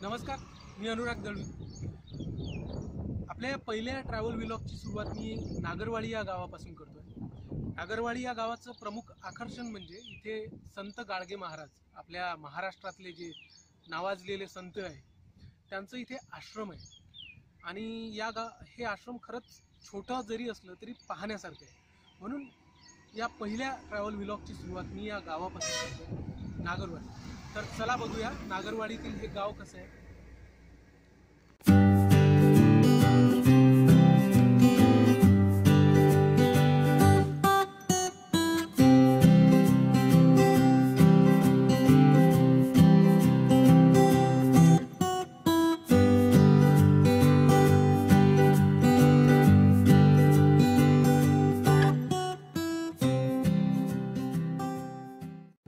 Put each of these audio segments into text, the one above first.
नमस्कार, मी अनुराग दळवी। आपल्या पहिल्या ट्रॅव्हल व्लॉगची सुरुवात मी नागरवाडी या गावापासून करतोय। नागरवाडी या गावाचं प्रमुख आकर्षण म्हणजे इथे संत गाडगे महाराज, आपल्या महाराष्ट्रातले जे नावाजलेले संत आहे, त्यांचं इथे आश्रम आहे। आणि हे आश्रम खरंच छोटा जरी असलं तरी पाहण्यासारखं आहे। म्हणून या पहिल्या ट्रॅव्हल व्लॉगची सुरुवात मी या गावापासून करतोय, नागरवाडी। तर चला बघूया नागरवाडीतील हे गाव कसं आहे।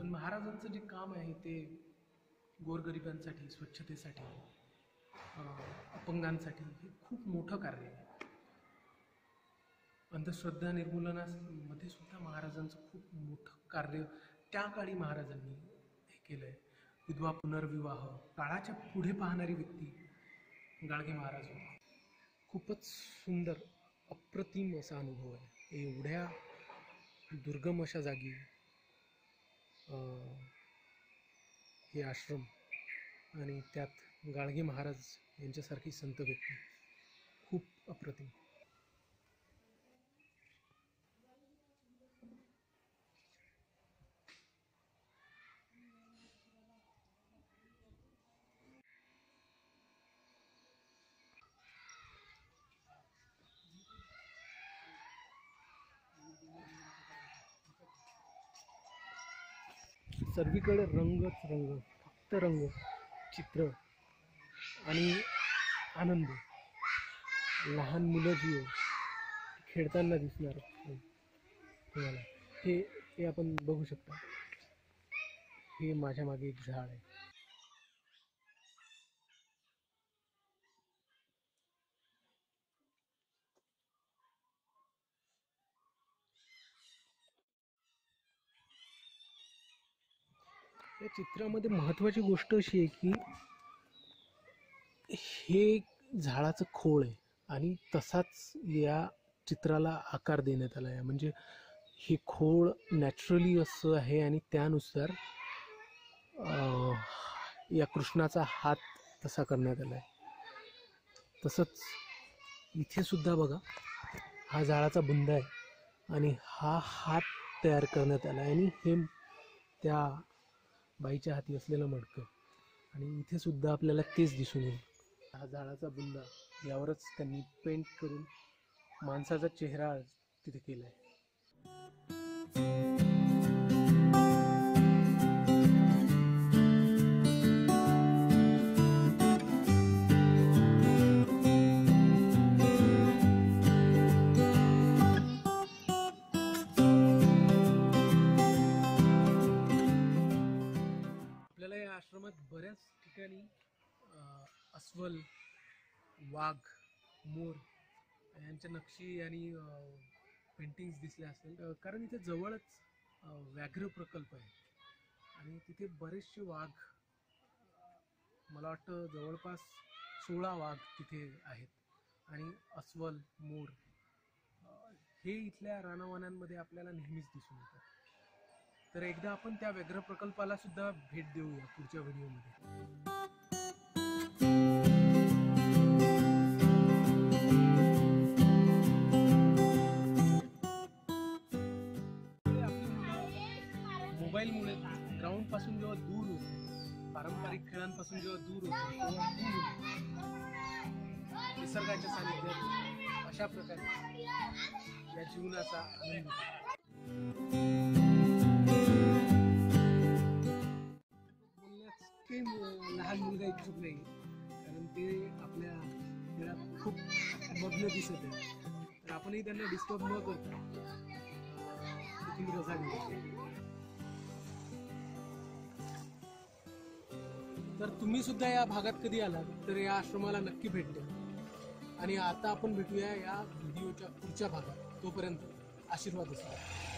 महाराजांचं जे काम आहे ते गोरगरिबांसाठी, स्वच्छतेसाठी, अपंगांसाठी हे खूप मोठं कार्य आहे। अंधश्रद्धा निर्मूलनामध्ये सुद्धा महाराजांचं खूप मोठं कार्य त्या काळी महाराजांनी हे केलं आहे। विधवा पुनर्विवाह, काळाच्या पुढे पाहणारी व्यक्ती गाडगे महाराज होते। खूपच सुंदर, अप्रतिम असा अनुभव आहे। एवढ्या दुर्गम अशा जागी हे आश्रम आणि त्यात गाडगे महाराज यांच्यासारखी संत व्यक्ती, खूप अप्रतिम। सर्वीकडे रंगच रंग, फक्त रंग, चित्र आणि आनंद। लहान मुलं जी खेळताना दिसणार तुम्हाला, हे आपण बघू शकता। हे माझ्या मागे एक झाड आहे। या चित्रामध्ये महत्त्वाची गोष्ट अशी आहे की हे झाडाचं खोळ आहे आणि तसाच या चित्राला आकार देण्यात आला आहे। म्हणजे हे खोळ नॅचरली असं आहे आणि त्यानुसार या कृष्णाचा हात तसा करण्यात आला आहे। तसंच इथे सुद्धा बघा, हा झाडाचा बुंदा आहे आणि हा हात तयार करण्यात आला आहे आणि हे त्या बाईच्या हाती असलेलं मडकं, आणि इथे सुद्धा आपल्याला तेच दिसून येईल। हा झाडाचा बुंदा, यावरच त्यांनी पेंट करून माणसाचा चेहरा तिथे केला आहे। आपल्याला या आश्रमात बऱ्याच ठिकाणी अस्वल, वाघ, मोर यांच्या नक्षी आणि पेंटिंग्स दिसल्या असतील, कारण इथे जवळच व्याघ्र प्रकल्प आहे आणि तिथे बरेचसे वाघ, मला वाटतं जवळपास 16 वाघ तिथे आहेत आणि अस्वल, मोर हे इथल्या रानवनांमध्ये आपल्याला नेहमीच दिसून येतात। तर एकदा आपण त्या व्याघ्र प्रकल्पाला सुद्धा भेट देऊया पुढच्या व्हिडिओमध्ये। मोबाईलमुळे ग्राउंड पासून जेव्हा दूर होतो, पारंपरिक खेळांपासून जेव्हा दूर होतो, तेव्हा निसर्गाच्या सानिध्यात अशा प्रकारे या जीवनाचा आनंद बोलण्यास काही लहान मुलगा इच्छुक नाही, कारण ते आपल्या खेळात खूप मग्न दिसत आहे। तर आपणही त्यांना डिस्टर्ब न करता रजा घेऊ। तर तुम्ही सुद्धा या भागात कधी आलात तर या आश्रमाला नक्की भेट द्या। आणि आता आपण भेटूया या व्हिडिओच्या पुढच्या भागात। तोपर्यंत आशीर्वाद असो।